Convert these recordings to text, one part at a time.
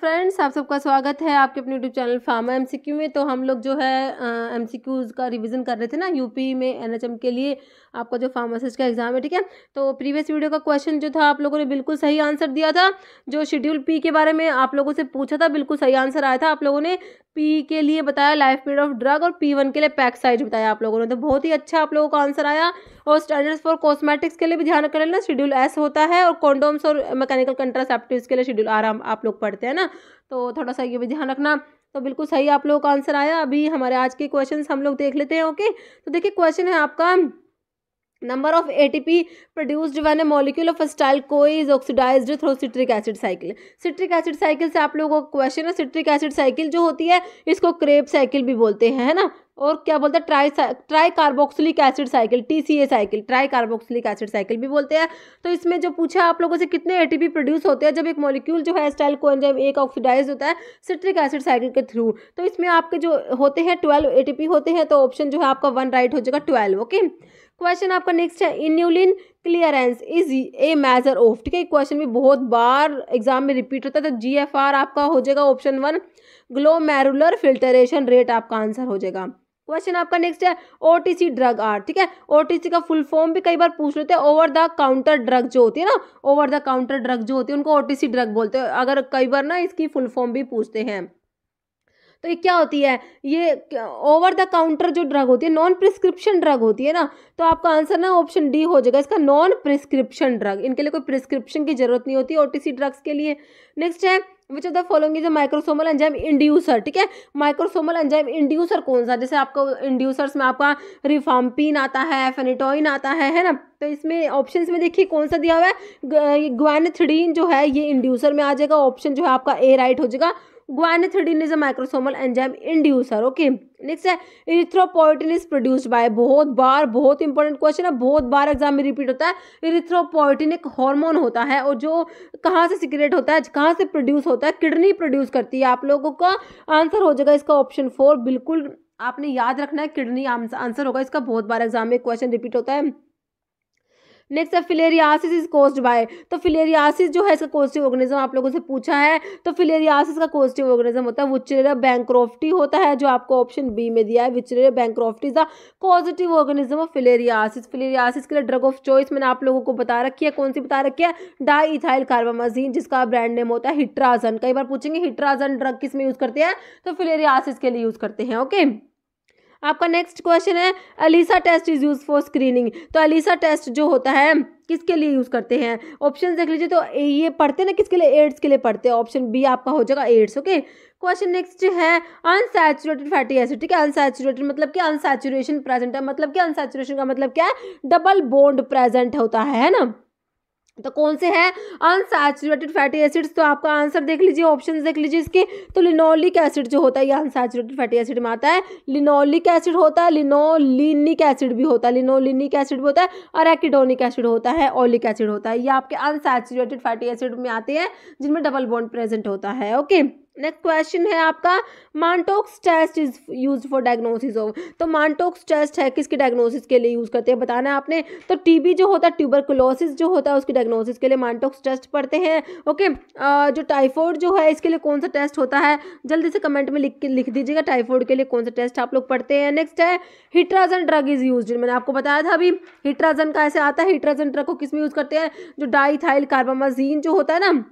Friends, आप सबका स्वागत है आपके अपने यूट्यूब चैनल फार्मा एमसीक्यू में। तो हम लोग जो है एमसीक्यूज़ का रिवीजन कर रहे थे ना, यूपी में एनएचएम के लिए आपका जो फार्मासिस्ट का एग्जाम है, ठीक है। तो प्रीवियस वीडियो का क्वेश्चन जो था आप लोगों ने बिल्कुल सही आंसर दिया था। जो शेड्यूल पी के बारे में आप लोगों से पूछा था, बिल्कुल सही आंसर आया था। आप लोगों ने पी के लिए बताया लाइफ पीरियड ऑफ ड्रग और P1 के लिए पैक साइज बताया आप लोगों ने, तो बहुत ही अच्छा आप लोगों का आंसर आया। और स्टैंडर्ड्स फॉर कॉस्मेटिक्स के लिए भी ध्यान कर लेना, शेड्यूल एस होता है। और कॉन्डोम्स और मैकेनिकल कंट्रासेप्टिव्स के लिए शेड्यूल आर आप लोग पढ़ते हैं ना, तो थोड़ा सा ये भी ध्यान रखना। तो बिल्कुल सही आप लोगों का आंसर आया। अभी हमारे आज के क्वेश्चंस हम लोग देख लेते हैं। ओके, तो देखिए क्वेश्चन है आपका, number of ATP produced when a molecule of acetyl CoA is oxidised through citric acid cycle. Citric acid cycle से आप लोगों को क्वेश्चन है। सिट्रिक एसिड साइकिल जो होती है इसको क्रेब साइकिल भी बोलते हैं, है ना। और क्या बोलते हैं, try carboxylic acid cycle, TCA cycle, try carboxylic acid cycle भी बोलते हैं। तो इसमें जो पूछा आप लोगों से कितने एटीपी प्रोड्यूस होते हैं जब एक मॉलिक्यूल जो है एसिटाइल कोएंजाइम एक ऑक्सीडाइज होता है सिट्रिक एसिड साइकिल के थ्रू। तो इसमें आपके जो होते हैं 12 एटीपी होते हैं, तो ऑप्शन जो है आपका 1 राइट हो जाएगा, 12। ओके, क्वेश्चन आपका नेक्स्ट है, inulin clearance is a measure of, ठीक है। क्वेश्चन भी बहुत बार एग्जाम में रिपीट होता है, तो GFR आपका हो जाएगा ऑप्शन 1, ग्लोमेरुलर फिल्टरेशन रेट आपका आंसर हो जाएगा। क्वेश्चन आपका नेक्स्ट है, OTC ड्रग आर, ठीक है। OTC का फुल फॉर्म भी कई बार पूछ लेते हैं। ओवर द काउंटर ड्रग जो होती है ना, ओवर द काउंटर ड्रग जो होती है उनको OTC ड्रग बोलते हैं। अगर कई बार ना इसकी फुल फॉर्म भी पूछते हैं, तो ये क्या होती है, ये ओवर द काउंटर जो ड्रग होती है नॉन प्रिस्क्रिप्शन ड्रग होती है ना, तो आपका आंसर ना ऑप्शन डी हो जाएगा इसका, नॉन प्रिस्क्रिप्शन ड्रग। इनके लिए कोई प्रिस्क्रिप्शन की जरूरत नहीं होती OTC ड्रग्स के लिए। नेक्स्ट है, which of the following is a microsomal enzyme inducer, ठीक है। माइक्रोसोमल एंजाइम इंड्यूसर कौन सा, जैसे आपको इंड्यूसर्स में आपका रिफाम्पिन आता है, फेनिटोइन आता है ना। तो इसमें ऑप्शंस में देखिए कौन सा दिया हुआ है, ग्वानिथिडीन जो है ये इंड्यूसर में आ जाएगा। ऑप्शन जो है आपका ए राइट हो जाएगा, guanethidine is a microsomal enzyme inducer. Okay, next है, इरिथ्रोपोइटिन इज प्रोड्यूस्ड बाय, बहुत इंपॉर्टेंट क्वेश्चन है, बहुत बार एग्जाम में रिपीट होता है। इरिथ्रोपोइटिन एक हार्मोन होता है और जो कहाँ से सिक्रेट होता है, कहाँ से प्रोड्यूस होता है, किडनी प्रोड्यूस करती है। आप लोगों का आंसर हो जाएगा इसका ऑप्शन 4, बिल्कुल आपने याद रखना है, किडनी आंसर होगा इसका। बहुत बार एग्जाम में क्वेश्चन रिपीट होता है। नेक्स्ट है, फिलेरियासिस इज कोज्ड बाय, तो फिलेरियासिस जो है इसका कोस्टिव ऑर्गेनिज्म आप लोगों से पूछा है। तो फिलेरियासिस का कोस्टिव ऑर्गेनिज्म होता है वुचेरिया बैंक्रॉफ्टी होता है, जो आपको ऑप्शन बी में दिया है। Wuchereria bancrofti is the positive organism of filariasis. Filariasis के लिए ड्रग ऑफ चॉइस मैंने आप लोगों को बता रखी है, कौन सी बता रखी है, डाईइथाइल कार्बामाजिन, जिसका ब्रांड नेम होता है हिट्राजन। कई बार पूछेंगे हिट्राजन ड्रग किस में यूज करते हैं, तो फिलेरियासिस के लिए यूज करते हैं। ओके, आपका नेक्स्ट क्वेश्चन है, ELISA test is use for screening, तो एलिसा टेस्ट जो होता है किसके लिए यूज करते हैं, ऑप्शन देख लीजिए। तो ये पढ़ते हैं ना किसके लिए, एड्स के लिए पढ़ते हैं। ऑप्शन बी आपका हो जाएगा एड्स। ओके, क्वेश्चन नेक्स्ट है, अनसैचुरेटेड फैटी एसिड, ठीक है। अनसैचुरेटेड मतलब क्या, अनसैचुरेशन प्रेजेंट है, मतलब क्या, अनसैचुरेशन का मतलब क्या है, डबल बॉन्ड प्रेजेंट होता है ना। तो कौन से हैं अनसैचुरेटेड फैटी एसिड्स, तो आपका आंसर देख लीजिए, ऑप्शंस देख लीजिए इसके। तो लिनोलिक एसिड जो होता है ये अनसैचुरेटेड फैटी एसिड में आता है। लिनोलिक एसिड होता है, लिनोलिनिक एसिड भी होता है, लिनोलिनिक एसिड भी होता है, और एकिडोनिक एसिड होता है, ओलिक एसिड होता है। ये आपके अनसैचुरेटेड फैटी एसिड में आते हैं जिनमें डबल बॉन्ड प्रेजेंट होता है। ओके, नेक्स्ट क्वेश्चन है आपका, Mantoux test is used for diagnosis of, तो मानटोक्स टेस्ट है किसकी डायग्नोसिस के लिए यूज करते हैं, बताना है आपने। तो टीबी जो होता है, ट्यूबरकुलोसिस जो होता है, उसकी डायग्नोसिस के लिए मानटोक्स टेस्ट पढ़ते हैं। ओके, जो टाइफाइड जो है इसके लिए कौन सा टेस्ट होता है, जल्दी से कमेंट में लिख दीजिएगा, टाइफाइड के लिए कौन सा टेस्ट आप लोग पढ़ते हैं। नेक्स्ट है, हिट्राजन ड्रग इज यूज्ड, मैंने आपको बताया था अभी हिट्राजन का ऐसे आता है। हिट्राजन ड्रग को किस में यूज करते हैं, जो डाईइथाइल कार्बामाजिन जो होता है ना,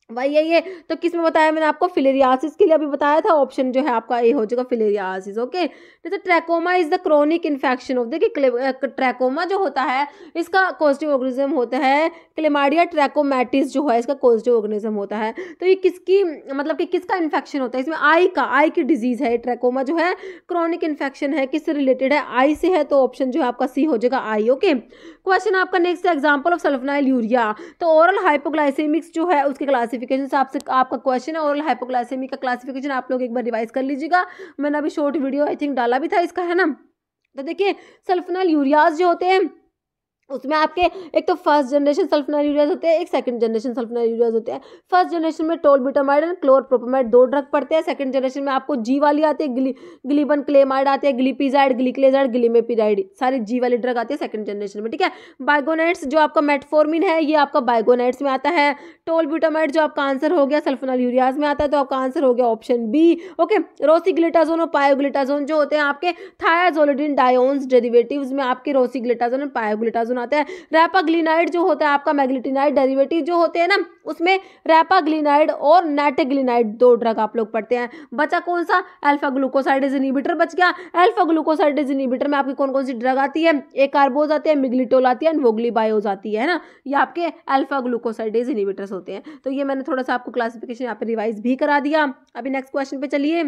वही है ये। तो किस में बताया मैंने आपको, फिलेरियासिस के लिए अभी बताया था। ऑप्शन जो है आपका ए हो जाएगा, फिलेरियासिस। ओके, जैसे trachoma is the chronic infection of, देखिए ट्रैकोमा जो होता है इसका पॉजिटिव ऑर्गेनिज्म होता है क्लेमाइडिया ट्रैकोमैटिस जो है इसका पॉजिटिव ऑर्गेनिज्म होता है। तो ये किसकी मतलब कि किसका इन्फेक्शन होता है, इसमें आई की डिजीज है। ट्रैकोमा जो है क्रोनिक इन्फेक्शन है, किससे रिलेटेड है, आई से है। तो ऑप्शन जो है आपका सी हो जाएगा, आई। ओके, क्वेश्चन आपका next, example of sulfonyl urea, तो ओरल हाइपोग्लाइसेमिक्स जो है उसके क्लासिफिकेशन से आपसे आपका क्वेश्चन है। ओरल हाइपोग्लाइसेमिक का क्लासिफिकेशन आप लोग एक बार रिवाइज कर लीजिएगा, मैंने अभी शॉर्ट वीडियो आई थिंक डाला भी था इसका, है ना। तो देखिए सल्फोनाइल यूरियाज जो होते हैं उसमें आपके एक तो फर्स्ट जनरेशन सल्फोनाइल यूरियाज होते हैं, एक सेकंड जनरेशन सल्फोनाइल यूरियाज होते हैं। फर्स्ट जनरेशन में टोलबुटामाइड एंड क्लोरप्रोपामाइड 2 ड्रग पड़ते हैं। सेकंड जनरेशन में आपको जी वाली आती है, ग्लीबन क्लेमाइड आते हैं, ग्लिपिजाइड, ग्लिक्लेजाइड, ग्लिमेपिराइड, सारी जी वाली ड्रग आती है सेकंड जनरेशन में, ठीक है। बाइगोनाइड्स जो आपका मेटफॉर्मिन है ये आपका बाइगोनाइड्स में आता है। टोलबुटामाइड जो आपका आंसर हो गया सल्फोनाइल यूरियाज में आता है, तो आपका आंसर हो गया ऑप्शन बी। ओके, रोसिग्लिटाजोन और पायोग्लिटाजोन जो होते हैं आपके थायाजोलिडिन डायोन्स डेरिवेटिव्स में आपके रोसिग्लिटाजोन और पायोग्लिटाजोन आते हैं। रैपाग्लिनाइड जो होता है आपका मैग्नेटिनाइड डेरिवेटिव जो होते हैं ना, उसमें रैपाग्लिनाइड और नेटेग्लिनाइड 2 ड्रग आप लोग पढ़ते हैं। बचा कौन सा? अल्फा ग्लूकोसाइडेज इनहिबिटर बच गया। अल्फा ग्लूकोसाइडेज इनहिबिटर में आपकी कौन कौन सी ड्रग आती है? एक कार्बोज आते हैं, मिग्लिटोल आती है, वोग्लीबायोज आती है ना, ये आपके अल्फा ग्लूकोसाइडेज इनहिबिटर्स होते हैं। तो ये मैंने थोड़ा सा आपको क्लासिफिकेशन यहाँ पे रिवाइज भी करा दिया। अभी नेक्स्ट क्वेश्चन पे चलिए।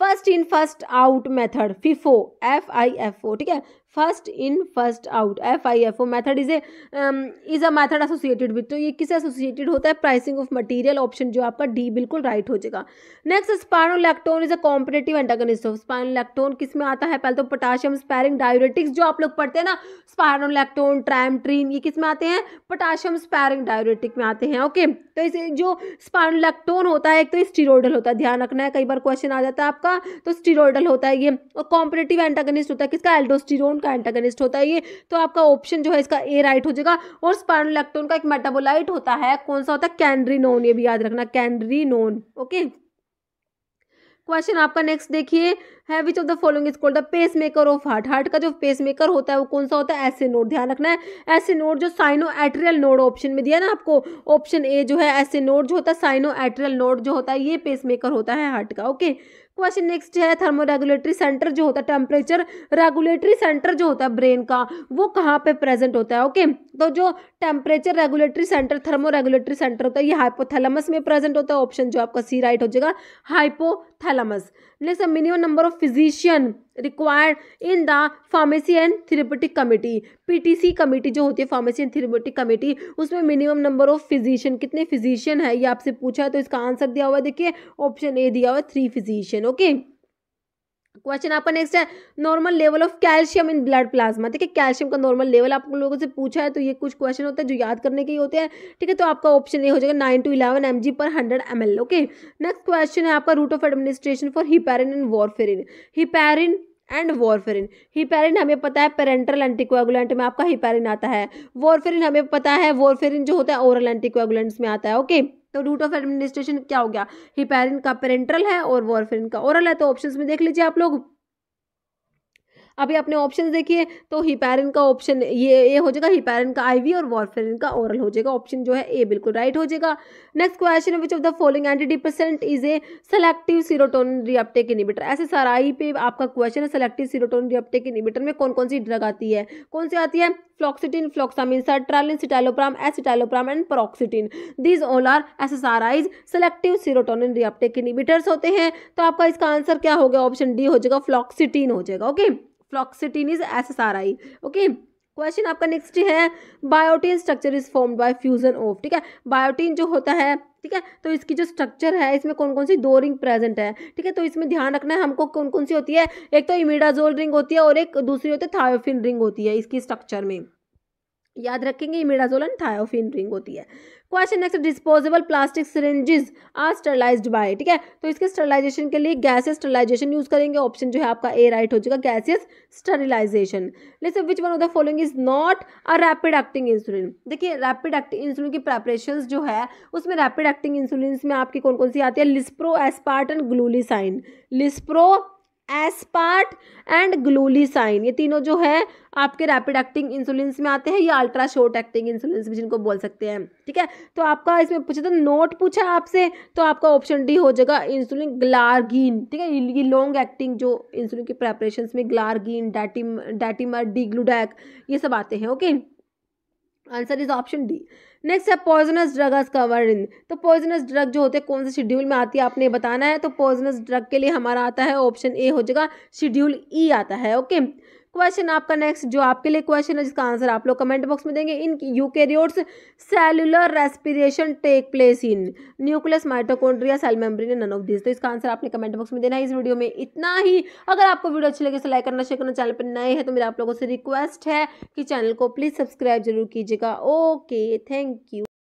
First in first out method FIFO, FIFO, ठीक है, first in first out FIFO method is a method associated with, तो ये किससे एसोसिएटेड होता है? प्राइसिंग ऑफ मटेरियल, ऑप्शन जो आपका डी बिल्कुल राइट हो जाएगा। Next, spironolactone is a competitive antagonist of, spironolactone किस में आता है? पहले तो पोटाशियम स्पैरिंग डायूरेटिक्स जो आप लोग पढ़ते हैं ना, स्पाइरोलैक्टोन, ट्राइमेट्रिन, ये किस में आते हैं? पोटाशियम स्पैरिंग डायूरेटिक में आते हैं। ओके, तो इसे जो स्पाइरोलैक्टोन होता है एक तो स्टीरोइडल होता है, ध्यान रखना है, कई बार क्वेश्चन आ जाता है आपका, तो स्टीरोइडल होता है ये। और कॉम्पिटिटिव एंटागोनिस्ट होता है किसका? एल्डोस्टेरोन का एंटागोनिस्ट होता है ये। तो आपका ऑप्शन जो है इसका ए राइट हो जाएगा। और स्पाइरोलैक्टोन का एक मेटाबोलाइट होता है, कौन सा होता है? कैनरिनोन, ये भी याद रखना, कैनरिनोन। ओके, क्वेश्चन आपका नेक्स्ट देखिए है, which of the following is called the pacemaker of heart, heart का जो पेस मेकर होता है वो कौन सा होता है? ऐसे नोड, ध्यान रखना है, ऐसे नोड जो साइनो एट्रियल नोड ऑप्शन में दिया ना आपको, ऑप्शन ए जो है ऐसे नोड जो होता है, साइनो एट्रियल नोड जो होता है ये पेस मेकर होता है हार्ट का। ओके, क्वेश्चन नेक्स्ट है, थर्मोरेगुलेटरी सेंटर जो होता है, टेम्परेचर रेगुलेटरी सेंटर जो होता है ब्रेन का, वो कहाँ पे प्रेजेंट होता है? ओके, तो जो temperature regulatory centre, thermoregulatory centre होता है ये हाइपोथैलेमस में प्रेजेंट होता है, ऑप्शन जो आपका सी राइट हो जाएगा, hypothalamus. Next, minimum number of physician required in the pharmacy and therapeutic committee, PTC committee जो होती है, फार्मेसी एंड थेरेप्यूटिक कमेटी, उसमें मिनिमम नंबर ऑफ फिजिशियन, कितने फिजिशियन है ये आपसे पूछा है, तो इसका आंसर दिया हुआ है, देखिए ऑप्शन ए दिया हुआ है 3 फिजिशियन। ओके, क्वेश्चन आपका नेक्स्ट है, normal level of calcium in blood plasma, ठीक है, कैल्शियम का नॉर्मल लेवल आप लोगों से पूछा है, तो ये कुछ क्वेश्चन होते हैं जो याद करने के ही होते हैं, ठीक है, तो आपका ऑप्शन ए हो जाएगा 9 to 11 mg per 100 ml। Okay, next question है आपका, route of administration for heparin and warfarin, heparin and warfarin. Heparin हमें पता है पेरेंटल एंटीकोएगुलेंट में आपका हिपैरिन आता है, वॉरफेरिन हमें पता है वॉरफेरिन जो होता है ओरल एंटीकोएगुलेंट्स में आता है। ओके, तो रूट ऑफ एडमिनिस्ट्रेशन क्या हो गया? हिपैरिन का पेरेंटल है और वॉरफेरिन का ओरल है, तो ऑप्शंस में देख लीजिए आप लोग। अभी अपने ऑप्शंस देखिए, तो हिपैरिन का ऑप्शन ये हो जाएगा, हिपैरिन का IV और वॉरफेरिन का ओरल हो जाएगा, ऑप्शन जो है ए बिल्कुल राइट हो जाएगा। नेक्स्ट क्वेश्चन है, which of the following anti depressant is a selective serotonin reuptake inhibitor, SSRI पे आपका क्वेश्चन है, सेलेक्टिव सीरोटोनिन रीअपटेक इनहिबिटर में कौन कौन सी ड्रग आती है? कौन सी आती है? Fluoxetine, fluvoxamine, sertraline, citalopram, escitalopram and paroxetine, these all are SSRIs, selective serotonin reuptake inhibitors होते हैं। तो आपका इसका आंसर क्या हो गया? ऑप्शन डी हो जाएगा, फ्लॉक्सिटिन हो जाएगा। Okay, फ्लॉक्सिटिन is SSRI। Okay, question आपका नेक्स्ट है, biotin structure is formed by fusion of, ठीक है, बायोटिन जो होता है, ठीक है, तो इसकी जो स्ट्रक्चर है इसमें कौन कौन सी 2 रिंग प्रेजेंट है, ठीक है, तो इसमें ध्यान रखना है हमको कौन कौन सी होती है, एक तो इमिडाजोल रिंग होती है और एक दूसरी होती है थायोफिन रिंग होती है इसकी स्ट्रक्चर में, याद रखेंगे, इमिडाजोल एंड थायोफिन रिंग होती है। Question next, disposable plastic syringes are sterilized by, ठीक है, तो इसके स्टरलाइजेशन के लिए गैसियस स्टरलाइजेशन यूज करेंगे, ऑप्शन जो है आपका ए राइट हो जाएगा, gaseous sterilization. Let's which one of the following is not a rapid acting insulin, देखिए रैपिड एक्टिंग इंसुलिन की प्रेपरेशंस जो है उसमें रैपिड एक्टिंग इंसुलिन में आपकी कौन कौन सी आती है? Lispro, aspart and glulisine, lispro, aspart and glulisine, ये तीनों जो है आपके रैपिड एक्टिंग इंसुलिन में आते हैं, या अल्ट्रा शॉर्ट एक्टिंग इंसुलिन भी जिनको बोल सकते हैं, ठीक है। तो आपका इसमें पूछा तो नोट पूछा आपसे, तो आपका ऑप्शन डी हो जाएगा, इंसुलिन ग्लार्गिन, ठीक है, ये लॉन्ग एक्टिंग जो इंसुलिन की प्रेपरेशंस में ग्लार्गिन, डैटिमर, डीग्लूडैक, ये सब आते हैं। Okay, answer is option D. Next है, poisonous drug is covered in, तो पॉइजनस ड्रग जो होते हैं कौन से शेड्यूल में आती है आपने बताना है, तो पॉइजनस ड्रग के लिए हमारा आता है ऑप्शन ए हो जाएगा, शेड्यूल ई आता है। ओके, क्वेश्चन आपका नेक्स्ट जो आपके लिए क्वेश्चन है जिसका आंसर आप लोग कमेंट बॉक्स में देंगे। In eukaryotes cellular respiration take place in nucleus, mitochondria, cell membrane, none of this. तो इसका आंसर आपने कमेंट बॉक्स में देना है। इस वीडियो में इतना ही। अगर आपको वीडियो अच्छी लगे तो लाइक करना, शेयर करना, चैनल पर नए हैं तो मेरा आप लोगों से रिक्वेस्ट है कि चैनल को प्लीज सब्सक्राइब जरूर कीजिएगा। Okay, thank you.